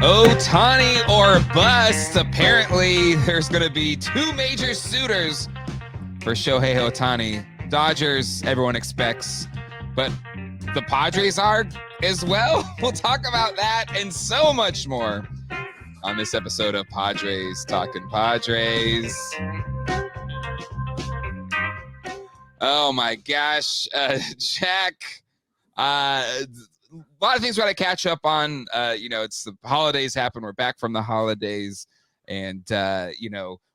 Ohtani or bust. Apparently, there's going to be two major suitors for Shohei Ohtani. Dodgers, everyone expects, but the Padres are as well. We'll talk about that and so much more on this episode of Padres Talkin Padres. Oh my gosh, Jack. A lot of things we got to catch up on. It's the holidays happen. We're back from the holidays. And,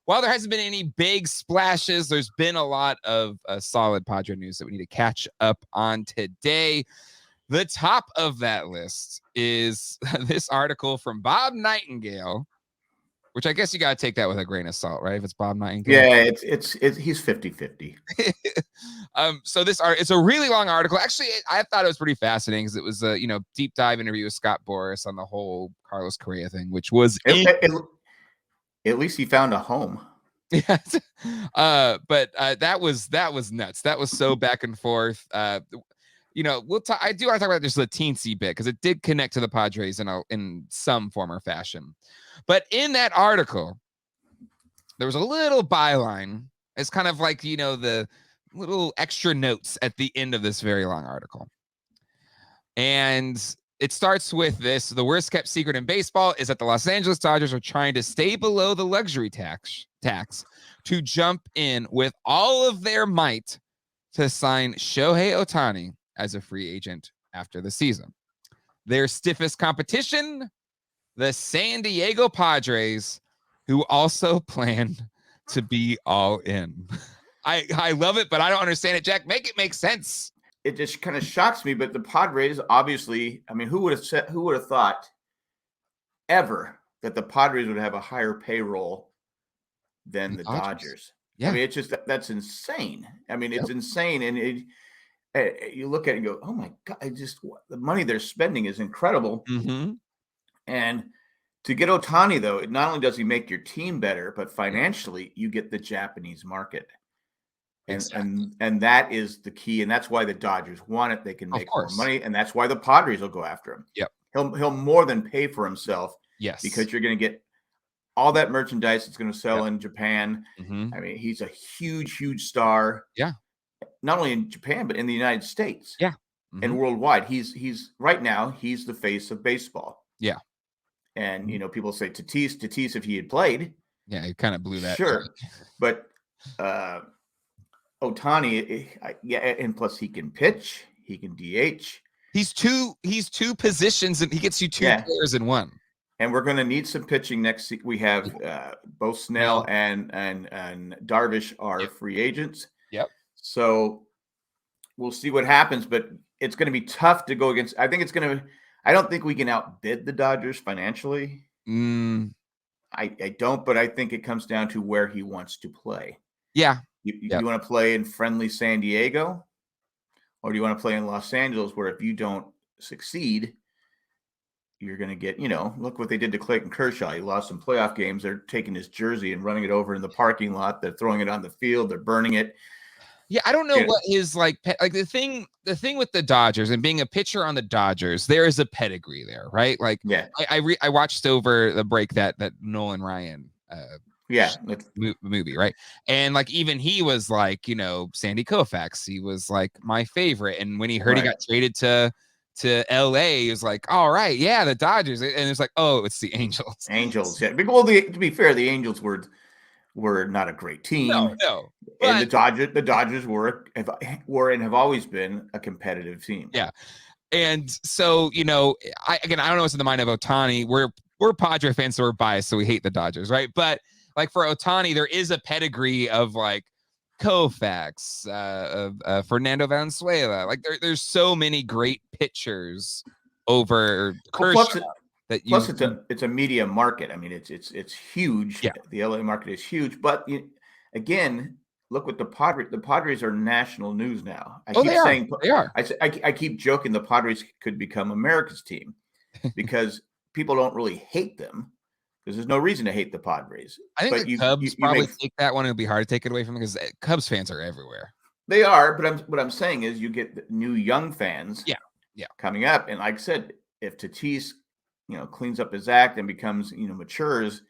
while there hasn't been any big splashes, there's been a lot of solid Padre news that we need to catch up on today. The top of that list is this article from Bob Nightingale, which I guess you got to take that with a grain of salt, right? If it's Bob Nightingale. Yeah, it's he's 50-50. So it's a really long article. Actually, I thought it was pretty fascinating because it was a deep dive interview with Scott Boras on the whole Carlos Correa thing, which was at least he found a home. Yeah, but that was nuts. That was so back and forth. We'll talk. I do want to talk about just the teensy bit because it did connect to the Padres in some form or fashion. But in that article, there was a little byline. It's kind of like the little extra notes at the end of this very long article, and it starts with this: the worst kept secret in baseball is that the Los Angeles Dodgers are trying to stay below the luxury tax to jump in with all of their might to sign Shohei Ohtani as a free agent after the season. Their stiffest competition, the San Diego Padres, who also plan to be all in. I love it, but I don't understand it, Jack. Make it make sense. It just kind of shocks me, but the Padres, obviously, I mean, who would have thought ever that the Padres would have a higher payroll than the Dodgers? Yeah. I mean, it's just that's insane. I mean, it's insane, and you look at it and go, "Oh my God!" The money they're spending is incredible. Mm-hmm. And to get Ohtani, though, not only does he make your team better, but financially, you get the Japanese market. And that is the key, and that's why the Dodgers want it. They can make more money, and that's why the Padres will go after him. Yep, he'll more than pay for himself. Yes, because you're going to get all that merchandise that's going to sell in Japan. Mm-hmm. I mean, he's a huge star. Yeah, not only in Japan but in the United States. Yeah, and worldwide. He's right now he's the face of baseball. Yeah, and people say Tatis if he had played. Yeah, he kind of blew that. Sure, but. Ohtani, and plus he can pitch, he can DH. He's two positions, and he gets you two players in one. And we're going to need some pitching next. We have both Snell and Darvish are free agents. Yep. So we'll see what happens, but it's going to be tough to go against. I don't think we can outbid the Dodgers financially. I don't, but I think it comes down to where he wants to play. Yeah. You want to play in friendly San Diego, or do you want to play in Los Angeles, where if you don't succeed, you're going to get, look what they did to Clayton Kershaw. He lost some playoff games. They're taking his jersey and running it over in the parking lot. They're throwing it on the field. They're burning it. Yeah, I don't know what his like the thing with the Dodgers and being a pitcher on the Dodgers, there is a pedigree there, right? Like, I watched over the break that Nolan Ryan movie, right? And like even he was like, Sandy Koufax, he was like my favorite. And when he heard he got traded to LA, he was like, all right, yeah, the Dodgers. And it's like, oh, it's the Angels. Yeah. Well, to be fair, the Angels were not a great team. No. And the Dodgers were and have always been a competitive team. Yeah. And so, I don't know what's in the mind of Ohtani. We're Padre fans, so we're biased, so we hate the Dodgers, right? But like for Ohtani, there is a pedigree of like Koufax, of Fernando Valenzuela. Like there's so many great pitchers over Kershaw. Plus, it's a media market. I mean, it's huge. Yeah. The LA market is huge. But again, look what the Padres. The Padres are national news now. They are. I keep joking the Padres could become America's team because people don't really hate them. Because there's no reason to hate the Padres. I think the Cubs probably take that one. It'll be hard to take it away from them because Cubs fans are everywhere. They are, but what I'm saying is you get new young fans coming up. And like I said, if Tatis cleans up his act and becomes, matures,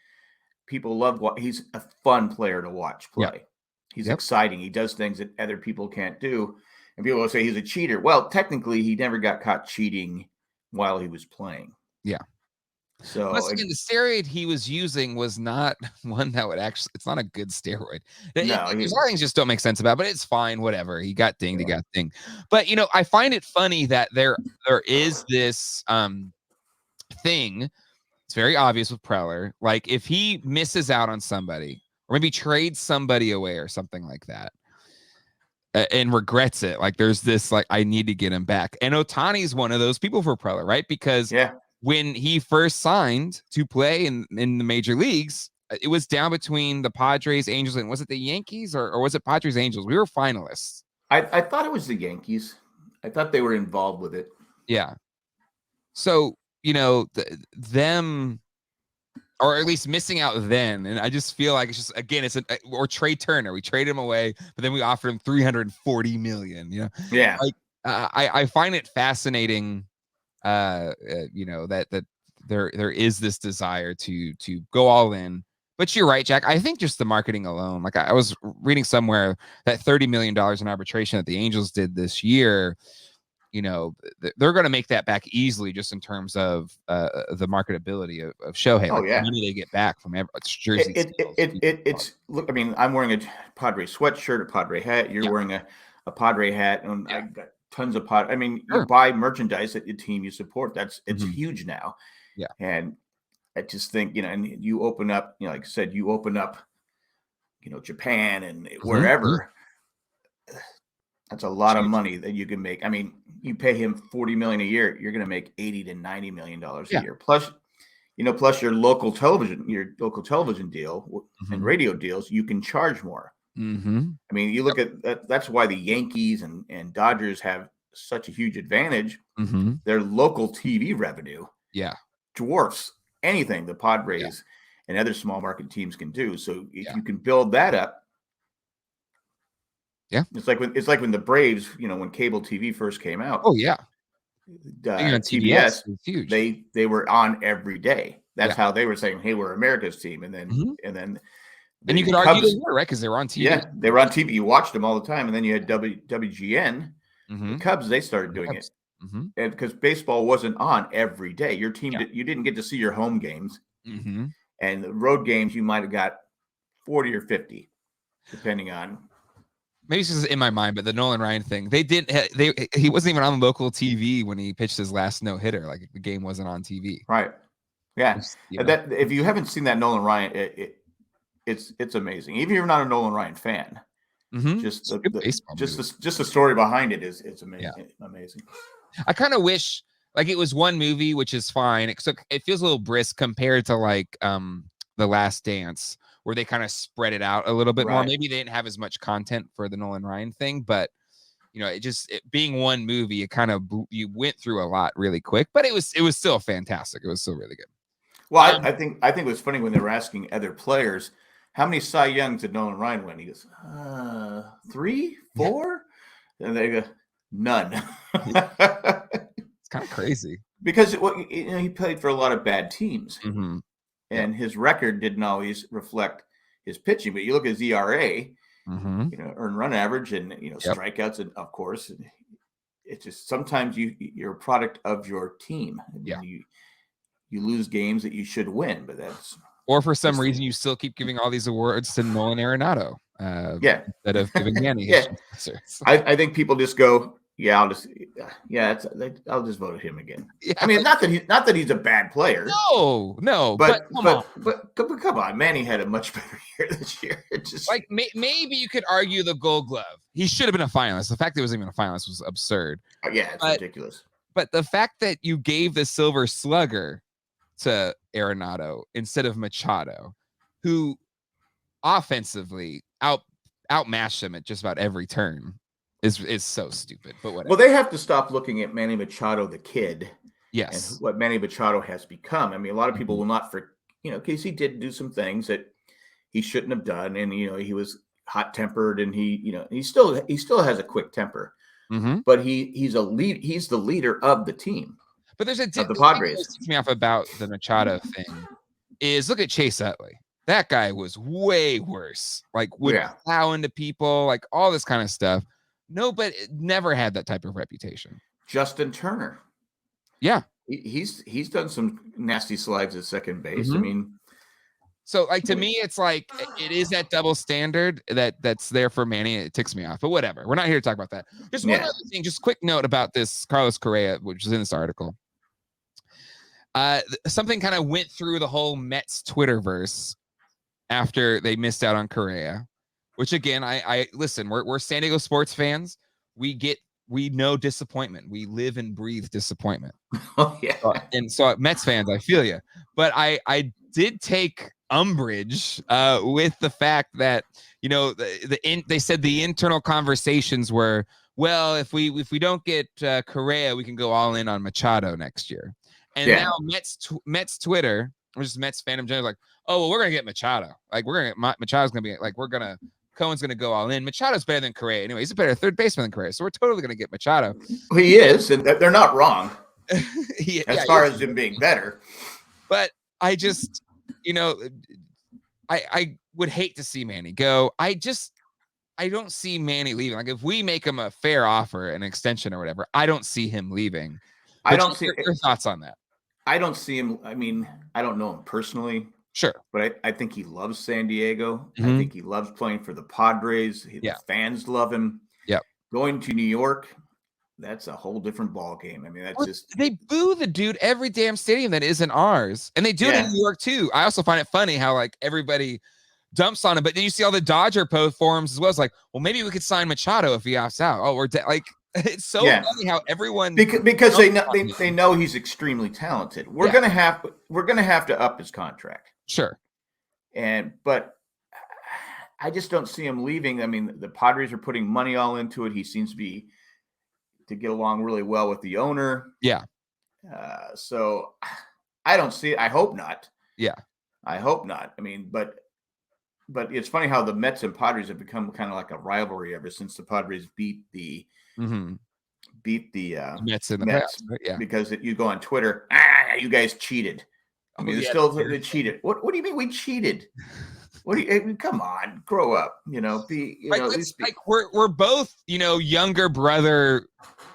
people love what he's a fun player to watch play. Yep. He's exciting. He does things that other people can't do. And people will say he's a cheater. Well, technically, he never got caught cheating while he was playing. Yeah. So once again, the steroid he was using was not one that would actually, it's not a good steroid. There's a lot of things just don't make sense about it, but it's fine, whatever. He got dinged, he got dinged. But I find it funny that there is this thing. It's very obvious with Preller. Like if he misses out on somebody or maybe trades somebody away or something like that, and regrets it, like there's this like I need to get him back. And Ohtani's one of those people for Preller, right? Because when he first signed to play in the major leagues, it was down between the Padres, Angels, and was it the Yankees or was it Padres, Angels? We were finalists. I thought it was the Yankees. I thought they were involved with it. Yeah. So, them, or at least missing out then. And I just feel like it's just, again, or Trey Turner. We traded him away, but then we offered him $340 million, Yeah. Like, I find it fascinating, that there is this desire to go all in. But you're right, Jack. I think just the marketing alone, like I was reading somewhere that $30 million in arbitration that the Angels did this year, they're going to make that back easily just in terms of the marketability of Shohei. Oh, yeah. The money they get back from jersey. It's look. I mean, I'm wearing a Padre sweatshirt, a Padre hat. You're wearing a Padre hat, and I got tons of I mean, you buy merchandise at your team you support. It's huge now. Yeah, and I just think and you open up, like I said, you open up, Japan and wherever. That's a lot of money that you can make. I mean, you pay him $40 million a year, you're going to make $80 to $90 million a year. Plus, plus your local television deal and radio deals, you can charge more. I mean, you look at that's why the Yankees and Dodgers have such a huge advantage. Their local TV revenue, dwarfs anything the Padres and other small market teams can do. So if you can build that up. Yeah, it's like when the Braves, when cable TV first came out. Oh yeah, TBS was huge. They were on every day. That's how they were saying, "Hey, we're America's team." And then and you could argue they were right because they were on TV. Yeah, they were on TV. You watched them all the time, and then you had WGN. The Cubs, they started doing it, and because baseball wasn't on every day, your team you didn't get to see your home games, and the road games you might have got 40 or 50, depending on. Maybe this is in my mind, but the Nolan Ryan thing, he wasn't even on local TV when he pitched his last no-hitter. Like the game wasn't on TV. Right. Yeah. That if you haven't seen that Nolan Ryan, it's amazing. Even if you're not a Nolan Ryan fan, just the story behind it is amazing. Yeah. Amazing. I kind of wish like it was one movie, which is fine. It feels a little brisk compared to like The Last Dance, where they kind of spread it out a little bit more. Maybe they didn't have as much content for the Nolan Ryan thing, but it being one movie, it kind of you went through a lot really quick, but it was still fantastic. It was still really good. Well, I think it was funny when they were asking other players, how many Cy Youngs did Nolan Ryan win? He goes, 3, 4? And they go, none. It's kind of crazy. Because he played for a lot of bad teams. And his record didn't always reflect his pitching. But you look at his ERA, earned run average and, strikeouts, and of course, it's just sometimes you're a product of your team. And you lose games that you should win, but that's. Or for some reason, you still keep giving all these awards to Nolan Arenado. Instead of giving Manny. I think people just go, I'll just vote him again. I mean, not that he's a bad player. No, but come on, Manny had a much better year this year. It just like maybe you could argue the Gold Glove. He should have been a finalist. The fact that he wasn't even a finalist was absurd. It's ridiculous. But the fact that you gave the Silver Slugger to Arenado instead of Machado, who offensively outmatched him at just about every turn. Is so stupid, but whatever. Well, they have to stop looking at Manny Machado, the kid, and what Manny Machado has become. I mean, a lot of people will not because he did do some things that he shouldn't have done, and he was hot-tempered, and he still has a quick temper, but he's the leader of the team. But there's a of the thing that Padres. pisses me off about the Machado thing is look at Chase Utley. That guy was way worse. Like would plow into people, like all this kind of stuff. Nobody never had that type of reputation. Justin Turner. Yeah. He's done some nasty slides at second base. I mean, so like to me, it's like it is that double standard that's there for Manny. It ticks me off, but whatever. We're not here to talk about that. Just one other thing, just quick note about this Carlos Correa, which is in this article. Something kind of went through the whole Mets Twitterverse after they missed out on Correa, which again, I listen, we're San Diego sports fans. We know disappointment. We live and breathe disappointment. Oh yeah. And so Mets fans, I feel you. But I did take umbrage with the fact that, you know, they said the internal conversations were, well, if we don't get Correa, we can go all in on Machado next year. And now Mets Twitter, or just Mets fandom generally, like, oh, well, we're gonna get Machado. Like Machado's gonna be like, Cohen's gonna go all in. Machado's better than Correa anyway. He's a better third baseman than Correa, so we're totally gonna get Machado. He is, and they're not wrong as far as him being better. But I just, you know, I would hate to see Manny go. I don't see Manny leaving. Like if we make him a fair offer, an extension or whatever, I don't see him leaving. But I don't see your thoughts on that. I don't see him. I mean, I don't know him personally. Sure. But I think he loves San Diego. I think he loves playing for the Padres. The fans love him. Yep. Going to New York, that's a whole different ball game. I mean, that's they boo the dude every damn stadium that isn't ours. And they do it in New York too. I also find it funny how like everybody dumps on him, but then you see all the Dodger forums as well. It's like, well, maybe we could sign Machado if he opts out. Oh, like it's so funny how everyone because they know he's extremely talented. We're gonna have to up his contract. Sure. But I just don't see him leaving. I mean, the Padres are putting money all into it. He seems to get along really well with the owner. Yeah. So I don't see it. I hope not. Yeah. I hope not. I mean, but it's funny how the Mets and Padres have become kind of like a rivalry ever since the Padres beat the Mets in the Mets. playoffs. Yeah. Because you go on Twitter, you guys cheated. I mean, they cheated. What do you mean we cheated? What do you come on, grow up, like we're both, younger brother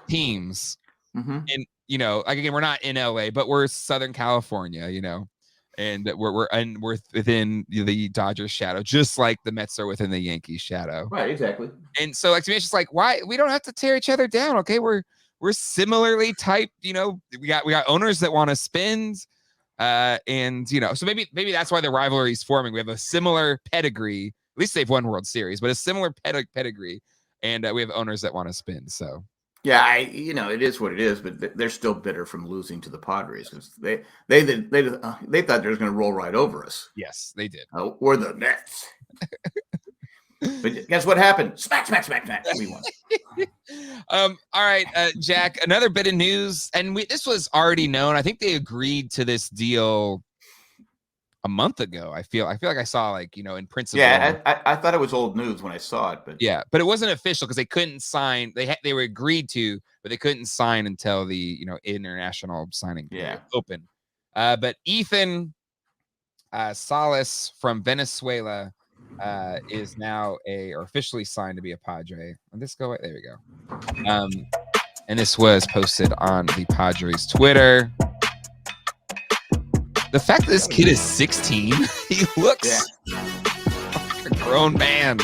teams. And like again, we're not in LA, but we're Southern California, and we're within the Dodgers shadow, just like the Mets are within the Yankees shadow. Right, exactly. And so like to me, it's just like, why we don't have to tear each other down. Okay, we're similarly typed, we got owners that want to spend. And so maybe that's why the rivalry is forming. We have a similar pedigree. At least they've won World Series, but a similar pedigree, and we have owners that want to spin. So yeah, it is what it is. But they're still bitter from losing to the Padres because they thought they were going to roll right over us. Yes, they did. We're the Mets. But guess what happened? Smack, smack, smack, smack. We won. All right, Jack, another bit of news. And this was already known. I think they agreed to this deal a month ago. I feel like I saw in principle. Yeah, I thought it was old news when I saw it. But yeah, but it wasn't official because they couldn't sign. They were agreed to, but they couldn't sign until the international signing open. But Ethan Salas from Venezuela is now officially signed to be a Padre. Let this go. There we go. And this was posted on the Padres Twitter. The fact that this kid is 16, he looks like a grown man.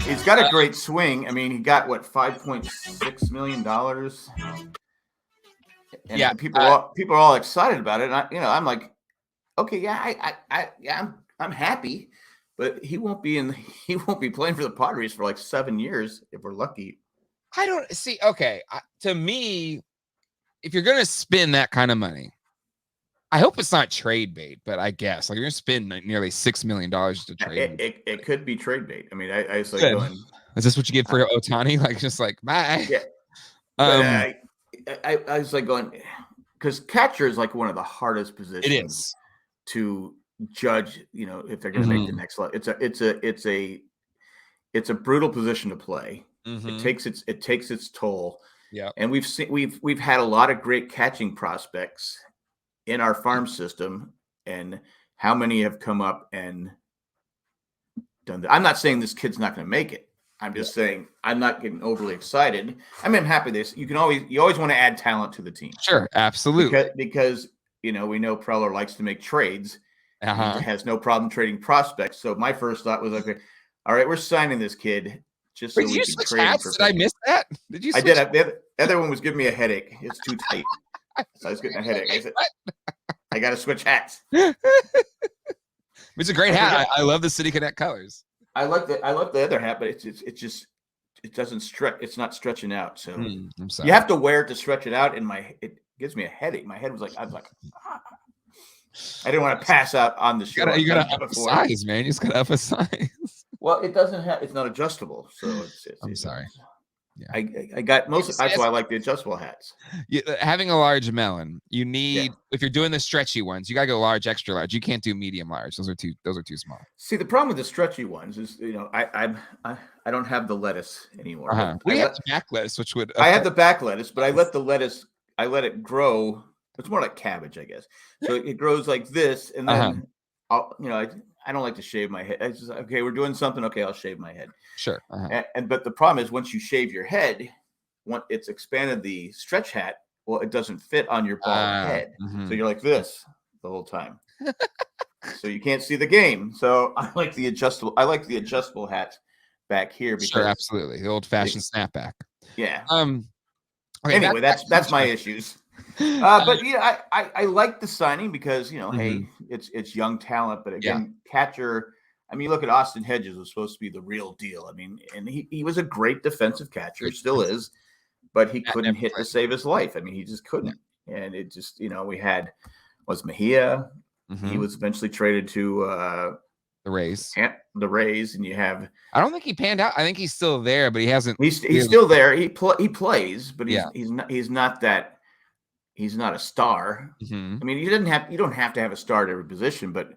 He's got a great swing. I mean, he got $5.6 million. And people are all excited about it. And I'm like, okay, yeah, I'm happy, but he won't be playing for the Padres for 7 years if we're lucky. I don't see. Okay, to me, if you're gonna spend that kind of money, I hope it's not trade bait. But I guess you're gonna spend nearly $6 million to trade. It could be trade bait. I mean, I was going. Is this what you get for Ohtani? Bye. Yeah. I was going because catcher is one of the hardest positions. It is to judge, if they're going to make the next level. It's a brutal position to play. It takes its toll. Yeah. And we've had a lot of great catching prospects in our farm system, and how many have come up and done that? I'm not saying this kid's not going to make it. I'm just saying I'm not getting overly excited. I mean, I'm happy this. You always want to add talent to the team. Sure, absolutely. Because we know Preller likes to make trades. Uh-huh. He has no problem trading prospects. So my first thought was, okay, all right, we're signing this kid just so Wait, did we you can switch trade him hats? for Did I picks. miss that? Did you? I Switch did. The other one was giving me a headache. It's too tight. So I was getting a headache. I said, I got to switch hats. It's a great hat. I love the City Connect colors. I like the other hat, but it doesn't stretch. It's not stretching out. So I'm sorry. You have to wear it to stretch it out. And it gives me a headache. My head was like, I didn't want to pass out on the show. You gotta up a size, man. You just gotta up a size. Well, it's not adjustable. So I'm sorry. Yeah. I got most. That's why I like the adjustable hats. Having a large melon, you need if you're doing the stretchy ones, you gotta go large, extra large. You can't do medium large. Those are too small. See, the problem with the stretchy ones is I don't have the lettuce anymore. Uh-huh. We have the back lettuce, which would I have the back lettuce, but I let it grow. It's more like cabbage, I guess. So it grows like this, and then I don't like to shave my head. I just okay, we're doing something. Okay, I'll shave my head. Sure. But the problem is once you shave your head, it's expanded the stretch hat. Well, it doesn't fit on your bald head, so you're like this the whole time. So you can't see the game. So I like the adjustable hat back here. Because, sure, absolutely, the old-fashioned snapback. Yeah. Okay, anyway, that's my issues. But I like the signing because hey, it's young talent, but again, catcher. I mean, look at Austin Hedges was supposed to be the real deal. I mean, and he was a great defensive catcher, still is, but he couldn't hit to save his life. I mean, he just couldn't, and it just we had Mejia. He was eventually traded to the Rays. The Rays, and you have. I don't think he panned out. I think he's still there, but he hasn't. He's still there. He plays, but he's not that. He's not a star. I mean, you don't have to have a star at every position, but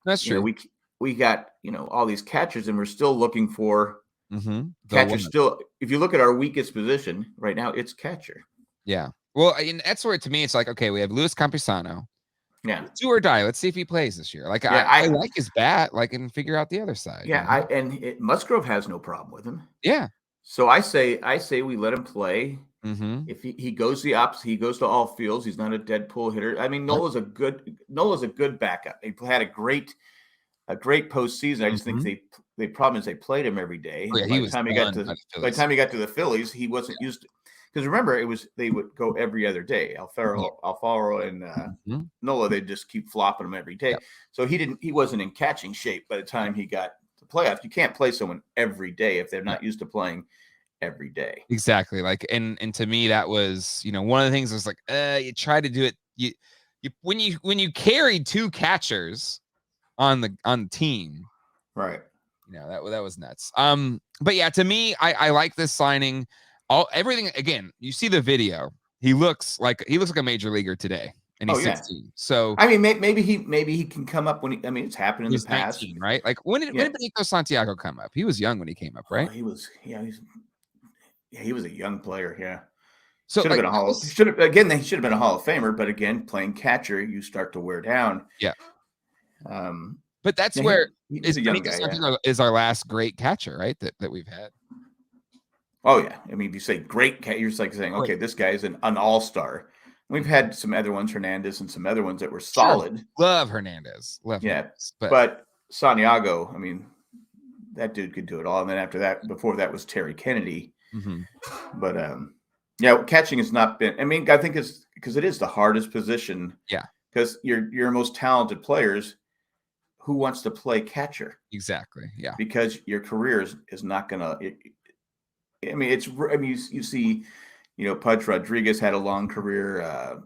that's true. We got all these catchers, and we're still looking for catchers. Still, if you look at our weakest position right now, it's catcher. Yeah. Well, and that's where to me it's like, okay, we have Luis Campusano. Yeah. Do or die. Let's see if he plays this year. Like I like his bat, and figure out the other side. Yeah, Musgrove has no problem with him. Yeah. So I say we let him play. If he goes the opposite, he goes to all fields. He's not a dead pull hitter. I mean, Nola's a good backup. He had a great postseason. I just think the problem is they played him every day. Oh, yeah, by the time he got to the Phillies, he wasn't used to. Because remember, they would go every other day. Alfaro and Nola, they just keep flopping him every day. Yep. So he wasn't in catching shape by the time he got to playoffs. You can't play someone every day if they're not used to playing every day. Exactly. And to me, that was one of the things was like you try to do it. You when you carried two catchers on the team, right? That was nuts. But yeah, to me, I like this signing. Everything again. You see the video. He looks like a major leaguer today, and he's 16. So I mean, maybe he can come up when it's happened in the past, 19, right? Like when did Benito Santiago come up? He was young when he came up, right? He was a young player. Yeah. So should have been they should have been a Hall of Famer, but again, playing catcher, you start to wear down. Yeah. But that's where he's a young guy. Is our last great catcher, right? That we've had. Oh yeah, I mean, if you say great cat, you're just like saying, okay, this guy is an all-star. We've had some other ones, Hernandez, and some other ones that were solid. Sure. Love Hernandez. Hernandez, but Santiago, I mean, that dude could do it all. And then before that was Terry Kennedy. But catching has not been. I mean, I think it's because it is the hardest position. Yeah, because your most talented players. Who wants to play catcher? Exactly. Yeah, because your career is not gonna. You see, Pudge Rodriguez had a long career.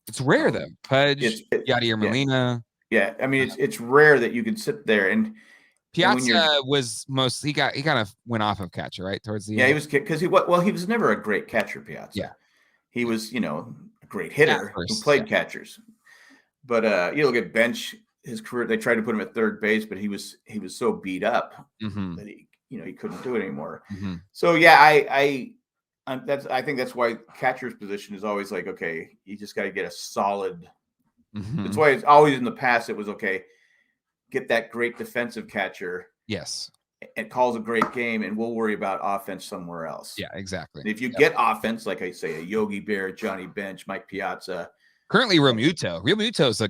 It's rare though. Pudge, Yadier Molina. Yeah, I mean, it's rare that you can sit there and. Piazza was he kind of went off of catcher, right? Towards the end. He was because he was never a great catcher, Piazza. Yeah. He was, a great hitter who played catchers. But you look at Bench, his career, they tried to put him at third base, but he was so beat up that he couldn't do it anymore. So yeah, I think that's why catcher's position is always like, okay, you just got to get a solid. That's why it's always in the past. It was okay. Get that great defensive catcher. Yes. It calls a great game, and we'll worry about offense somewhere else. Yeah, exactly. And if you get offense, like I say, a Yogi Bear, Johnny Bench, Mike Piazza. Currently, Realmuto's a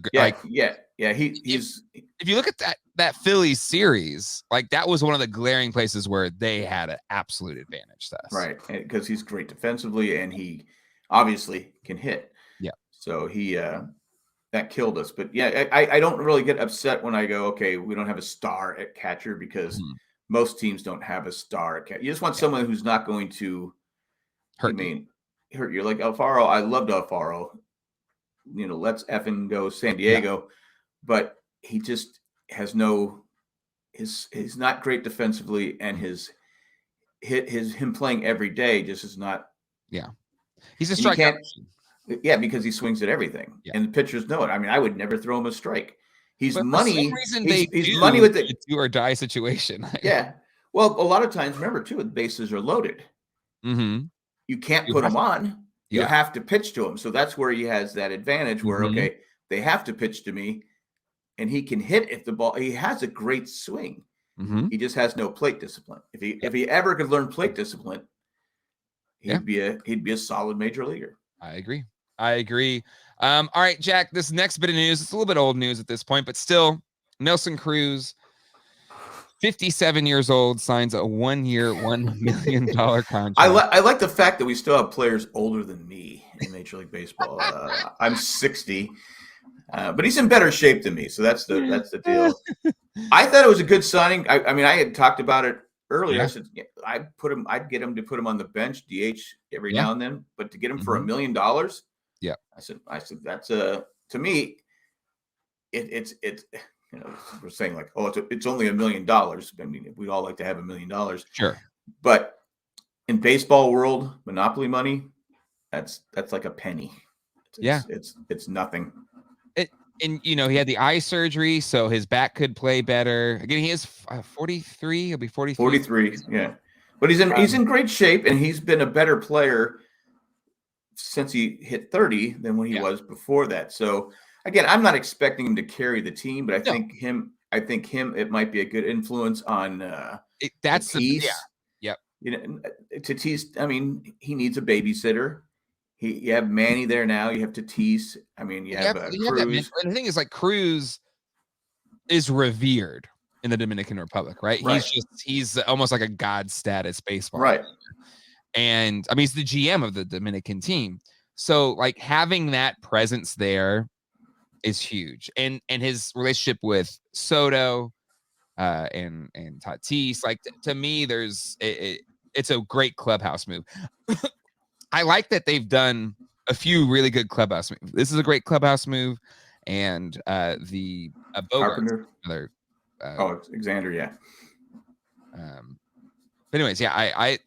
he's. If you look at that Phillies series, like that was one of the glaring places where they had an absolute advantage to us. Right, because he's great defensively, and he obviously can hit. Yeah. So he that killed us. But yeah, I don't really get upset when I go, okay, we don't have a star at catcher because most teams don't have a star at catcher. You just want someone who's not going to hurt you. Like Alfaro, I loved Alfaro. Let's effing go San Diego. But he just has he's not great defensively, and him playing every day just is not. Yeah. He's a strikeout. Yeah, because he swings at everything, and the pitchers know it. I mean, I would never throw him a strike. He's money. For some reason he's money with the do or die situation. Yeah. Well, a lot of times, remember too, the bases are loaded. You can't put him on. You have to pitch to him. So that's where he has that advantage. Where okay, they have to pitch to me, and he can hit if the ball. He has a great swing. He just has no plate discipline. If he ever could learn plate discipline, he'd be a solid major leaguer. I agree. All right, Jack, this next bit of news, it's a little bit old news at this point, but still, Nelson Cruz, 57 years old, signs a 1-year, $1 million contract. I like the fact that we still have players older than me in Major League Baseball. I'm 60, but he's in better shape than me, so that's the deal. I thought it was a good signing. I mean, I had talked about it earlier. I said I'd get him to put him on the bench, DH every now and then, but to get him for $1 million. Yeah. I said that's to me, it's we're saying like, oh, it's only $1 million. I mean, we'd all like to have $1 million. Sure. But in baseball world, monopoly money, that's like a penny. It's nothing. And he had the eye surgery, so his back could play better. Again, he is 43. He'll be 43. 43, yeah. But he's in great shape, and he's been a better player since he hit 30 than when he was before that. So again, I'm not expecting him to carry the team, but I think him. It might be a good influence on. Tatis. Tatis. I mean, he needs a babysitter. You have Manny there now. You have Tatis. I mean, you have Cruz. And the thing is, like, Cruz is revered in the Dominican Republic, right? He's almost like a god status baseball right player. And I mean, he's the GM of the Dominican team. So like having that presence there is huge. And his relationship with Soto and Tatis, like to me, it's a great clubhouse move. I like that they've done a few really good clubhouse moves. This is a great clubhouse move. And the Bogart, Alexander, yeah. But anyways, I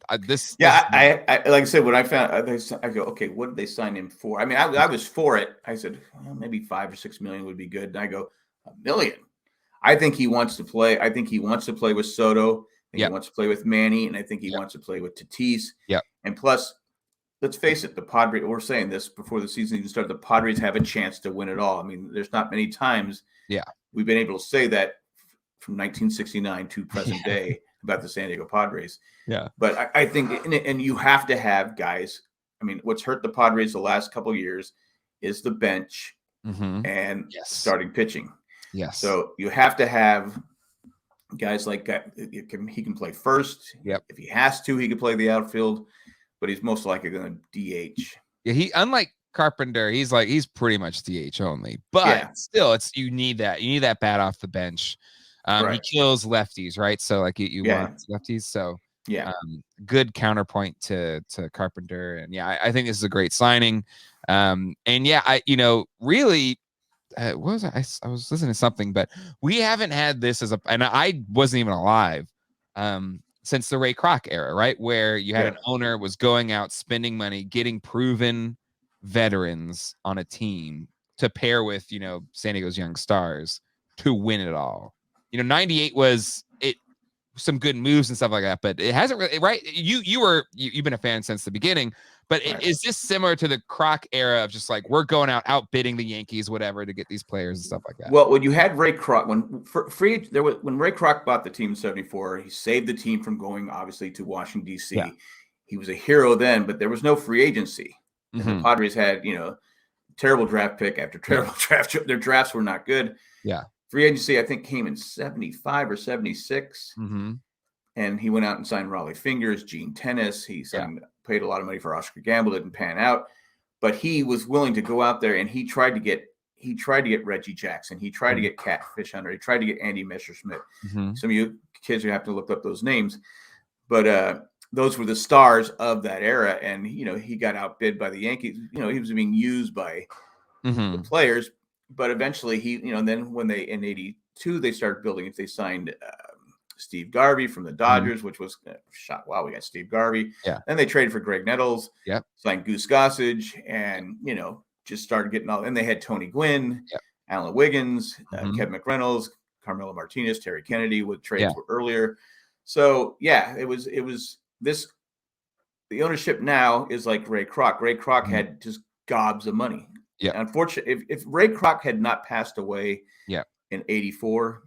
like I said, when I found, I go, okay, what did they sign him for? I mean, I was for it. I said, well, maybe $5 or $6 million would be good. And I go, $1 million. I think he wants to play. I think he wants to play with Soto. I think he wants to play with Manny, and I think he wants to play with Tatis. Yeah. And plus, let's face it, the Padres. We're saying this before the season even started. The Padres have a chance to win it all. I mean, there's not many times. We've been able to say that from 1969 to present day about the San Diego Padres. Yeah. But I think, and you have to have guys. I mean, what's hurt the Padres the last couple of years is the bench and starting pitching. Yes. So you have to have guys like that. He can play first. Yep. If he has to, he can play the outfield, but he's most likely going to DH. Yeah. He, unlike Carpenter, he's pretty much DH only, but still you need that bat off the bench. He kills lefties, right? So like you want lefties. So good counterpoint to Carpenter. And I think this is a great signing. Really, what was I was listening to something, but we haven't had this and I wasn't even alive since the Ray Kroc era, right? Where you had an owner was going out, spending money, getting proven veterans on a team to pair with, San Diego's young stars to win it all. 98 was it. some good moves and stuff like that, but it hasn't really, right? You've been a fan since the beginning, but is this similar to the Kroc era of just like, we're going outbidding the Yankees, whatever, to get these players and stuff like that? Well, when you had Ray Kroc, when Ray Kroc bought the team in '74, he saved the team from going obviously to Washington D.C. Yeah. He was a hero then, but there was no free agency. And the Padres had, terrible draft pick after terrible draft. Their drafts were not good. Yeah. Free agency, I think, came in 75 or 76. And he went out and signed Raleigh Fingers, Gene Tennis. He paid a lot of money for Oscar Gamble, didn't pan out. But he was willing to go out there, and he tried to get Reggie Jackson. He tried to get Catfish Hunter. He tried to get Andy Messerschmidt. Some of you kids will have to look up those names. But those were the stars of that era. And, he got outbid by the Yankees. He was being used by the players. But eventually and then when they, in 82, they started building it. They signed Steve Garvey from the Dodgers, which was a shot. Wow, we got Steve Garvey. Yeah. Then they traded for Greg Nettles. Yep. Signed Goose Gossage, and just started getting all. And they had Tony Gwynn, Alan Wiggins, Kevin McReynolds, Carmelo Martinez, Terry Kennedy with trades earlier. So it was this. The ownership now is like Ray Kroc. Ray Kroc had just gobs of money. Yeah. Unfortunately, if Ray Kroc had not passed away in 84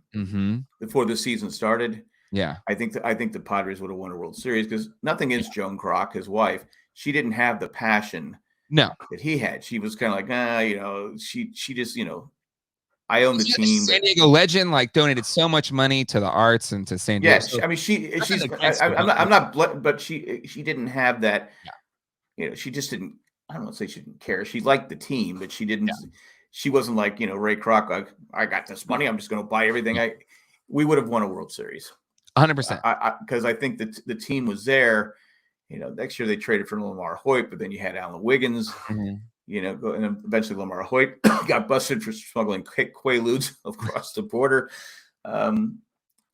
before the season started, I think the Padres would have won a World Series, because nothing against Joan Kroc, his wife. She didn't have the passion that he had. She was kind of like, she just, I own the team. San Diego legend, like, donated so much money to the arts and to San Diego. Yes, I mean, I'm not, but she didn't have that. She just didn't. I don't want to say she didn't care. She liked the team, but she didn't. She wasn't like, Ray Kroc. I got this money, I'm just going to buy everything. We would have won a World Series, 100%. Because I think that the team was there. Next year they traded for Lamar Hoyt, but then you had Alan Wiggins. And then eventually Lamar Hoyt got busted for smuggling Quaaludes across the border.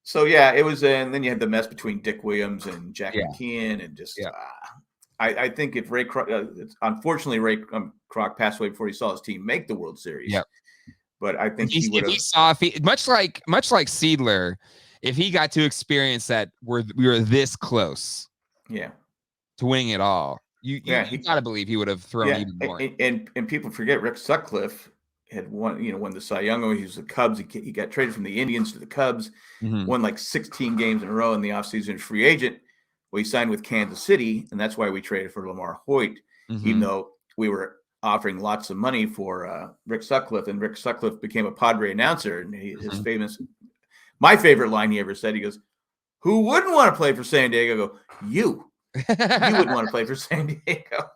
So it was, and then you had the mess between Dick Williams and Jack McKeon, and just. I think if Ray Kroc, unfortunately, Ray Kroc passed away before he saw his team make the World Series. Yeah, but I think he would have. Much like Seidler, if he got to experience that, we were this close. Yeah, to winning it all. You got to believe he would have thrown even more. And people forget Rick Sutcliffe had won the Cy Young. He was the Cubs. He got traded from the Indians to the Cubs. Won like 16 games in a row in the offseason, free agent. Well, he signed with Kansas City, and that's why we traded for Lamar Hoyt, even though we were offering lots of money for Rick Sutcliffe, and Rick Sutcliffe became a Padre announcer. And my favorite line he ever said, he goes, "Who wouldn't want to play for San Diego?" I go, you wouldn't want to play for San Diego.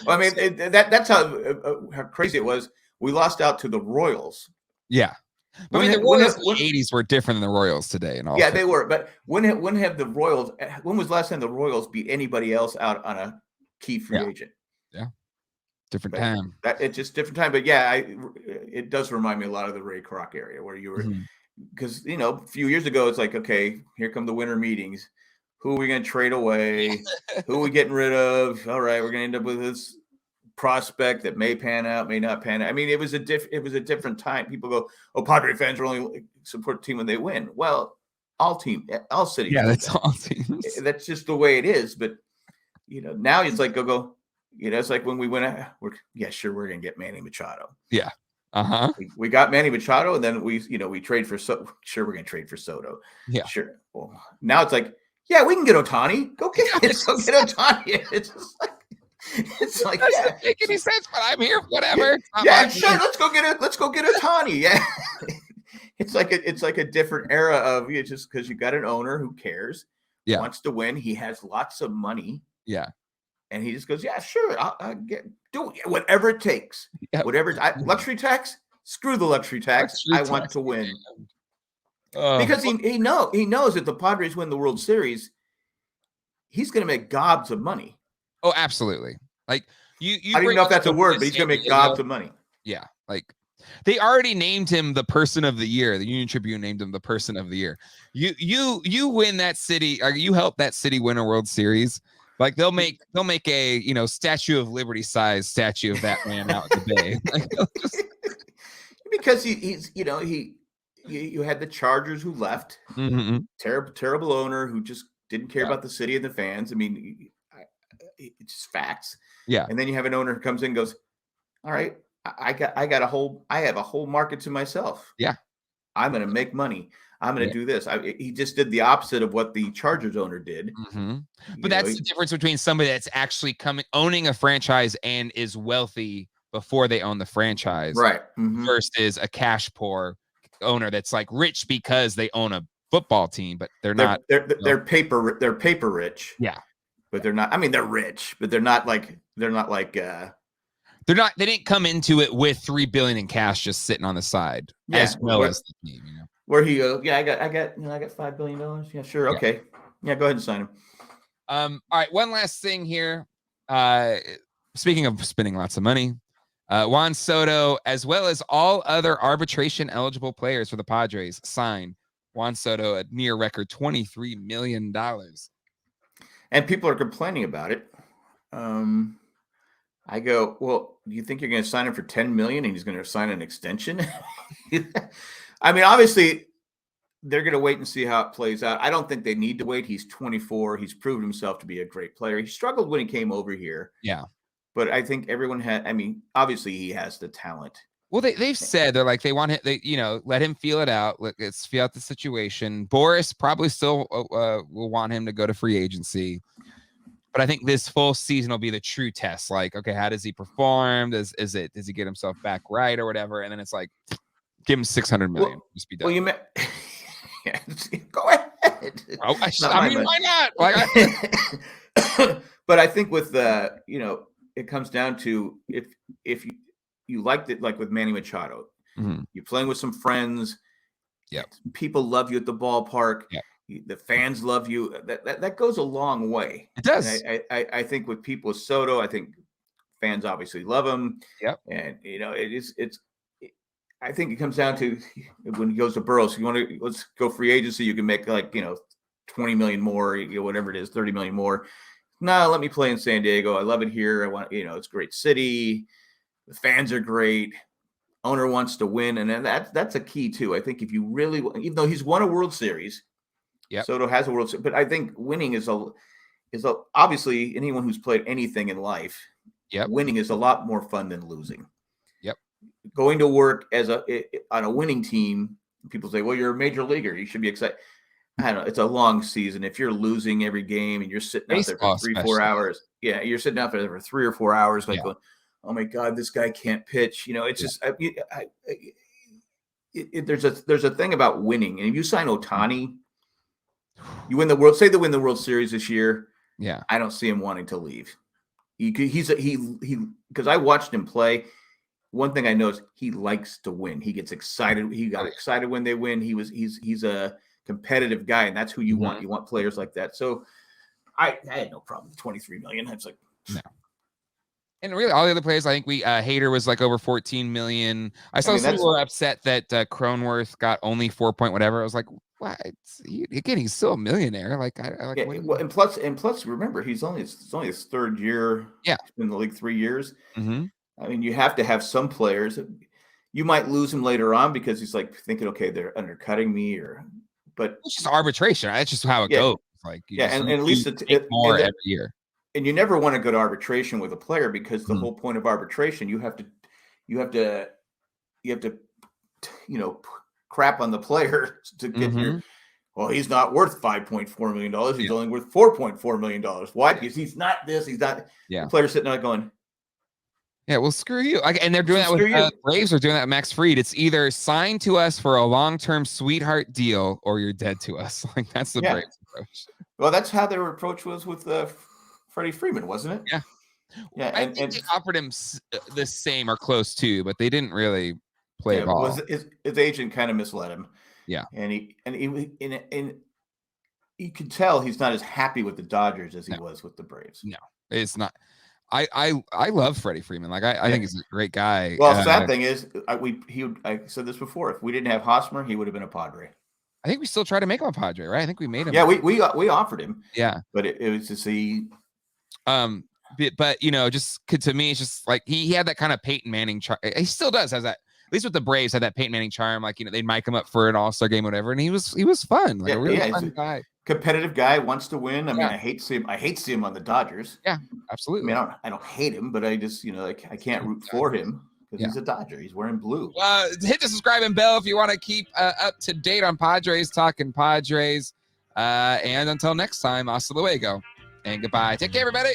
Well, I mean, that's how crazy it was. We lost out to the Royals. Yeah. But the Royals in the 80s were different than the Royals today. And all. Yeah, they were. But when was the last time the Royals beat anybody else out on a key free agent? Yeah. Different time. It's just different time. But it does remind me a lot of the Ray Kroc area, where you were, because, a few years ago, it's like, okay, here come the winter meetings. Who are we going to trade away? Who are we getting rid of? All right, we're going to end up with this prospect that may pan out, may not pan out. I mean, it was a different time. People go, "Oh, Padre fans will only support the team when they win." Well, all cities. Yeah, that's all teams. That's just the way it is. But now it's like go. It's like when we went. We're going to get Manny Machado. Yeah. We got Manny Machado, and then we trade for Soto. Sure, we're going to trade for Soto. Yeah. Sure. Well, now it's like, we can get Ohtani. Go get Ohtani. It's just like. It's like, doesn't make any sense, but I'm here. Whatever. Sure. Let's go get Ohtani. Yeah, it's like a different era of just because you got an owner who cares, wants to win. He has lots of money. Yeah, and he just goes, sure, I'll do whatever it takes. Yep. Luxury tax. Screw the luxury tax. I want to win. Because he knows if the Padres win the World Series, he's going to make gobs of money. Oh, absolutely. Like you I don't even know if that's a word, but he's gonna make gobs of money. Yeah, like they already named him the person of the year. The Union Tribune named him the person of the year. You win that city, or you help that city win a World Series. Like they'll make a Statue of Liberty size statue of that man out in the bay. Like, because he's you had the Chargers who left. Mm-hmm. Terrible owner who just didn't care Yeah. about the city and the fans. I mean, it's just facts. Yeah. And then you have an owner who comes in and goes, all right, I have a whole market to myself. Yeah. I'm going to make money. I'm going to Yeah. do this. He just did the opposite of what the Chargers owner did. Mm-hmm. But that's the difference between somebody that's actually owning a franchise and is wealthy before they own the franchise, right? Mm-hmm. Versus a cash poor owner that's like rich because they own a football team, but they're not. They're paper rich. Yeah, but they're not. I mean, they're rich, but they're not like. They didn't come into it with $3 billion in cash just sitting on the side, as well as the team. Where he goes, I got $5 billion. Yeah, sure, okay, yeah, go ahead and sign him. All right, one last thing here. Speaking of spending lots of money, Juan Soto, as well as all other arbitration eligible players for the Padres, signed. Juan Soto, a near record $23 million. And people are complaining about it. I go, well, do you think you're going to sign him for $10 million and he's going to sign an extension? I mean, obviously, they're going to wait and see how it plays out. I don't think they need to wait. He's 24. He's proven himself to be a great player. He struggled when he came over here. Yeah. But I think everyone obviously he has the talent. Well, they've said they're like, they want him, let him feel it out. Let's feel out the situation. Boris probably still will want him to go to free agency. But I think this full season will be the true test. Like, okay, how does he perform? Does he get himself back right or whatever? And then it's like, give him $600 million. Just be done. Well, go ahead. Oh, I mean, why not? But I think with it comes down to if you liked it, like with Manny Machado, you're playing with some friends. Yeah, people love you at the ballpark. Yeah. The fans love you. That goes a long way. It does. I think with people with Soto, I think fans obviously love him. Yep. And I think it comes down to when he goes to Burroughs, let's go free agency. You can make 20 million more, whatever it is, 30 million more. No, let me play in San Diego. I love it here. I want, it's a great city. The fans are great. Owner wants to win. And then that's a key too. I think if you really, even though he's won a World Series, Soto has a World Series, but I think winning is obviously anyone who's played anything in life, winning is a lot more fun than losing. Going to work on a winning team, people say, well, you're a major leaguer. You should be excited. I don't know. It's a long season. If you're losing every game and you're sitting out there for 3-4 hours, you're sitting out there for 3 or 4 hours, going, oh my God, this guy can't pitch. It's just, there's a thing about winning. And if you sign Ohtani, you win the World Series this year. Yeah. I don't see him wanting to leave. Because I watched him play. One thing I know is he likes to win. He gets excited. He got excited when they win. He's a competitive guy, and that's who you want. You want players like that. So I had no problem with 23 million. I was like, no. And really, all the other players, I think Hader was like over 14 million. I saw some people were upset that Cronenworth got only 4 point whatever. I was like, what? Again, he's still a millionaire. And plus, remember, it's only his third year. Yeah, in the league 3 years. Mm-hmm. I mean, you have to have some players. You might lose him later on because he's like thinking, okay, they're undercutting me, but it's just arbitration. Right? That's just how it goes. And at least take more every year. And you never want to go to arbitration with a player because the whole point of arbitration, you have to crap on the player to get your. Well, he's not worth $5.4 million. He's only worth $4.4 million. Why? Because he's not this. He's not. Yeah. The player sitting there going. Yeah, well, screw you. And they're doing that with Braves are doing that with Max Fried. It's either sign to us for a long-term sweetheart deal or you're dead to us. That's the Braves approach. Well, that's how their approach was with Freddie Freeman, wasn't it? Yeah. Yeah. I think they offered him the same or close to, but they didn't really play ball. His agent kind of misled him. Yeah. And you could tell he's not as happy with the Dodgers as he was with the Braves. No, it's not. I love Freddie Freeman. I think he's a great guy. Well, sad thing is, I said this before. If we didn't have Hosmer, he would have been a Padre. I think we still try to make him a Padre, right? I think we made him. Yeah, we offered him. Yeah, but it was to see. But just to me, it's just like he had that kind of Peyton Manning. He still does has that least with the Braves had that Peyton Manning charm. Like, they'd mic him up for an All-Star game, or whatever. And he was fun. Like a really fun guy. Competitive guy, wants to win. I mean, Yeah. I hate to see him on the Dodgers. Yeah, I absolutely. mean, I don't hate him, but I just, I can't root for him because he's a Dodger. He's wearing blue. Hit the subscribe and bell if you want to keep up to date on Padres Talkin Padres. And until next time, hasta luego and goodbye. Take care, everybody.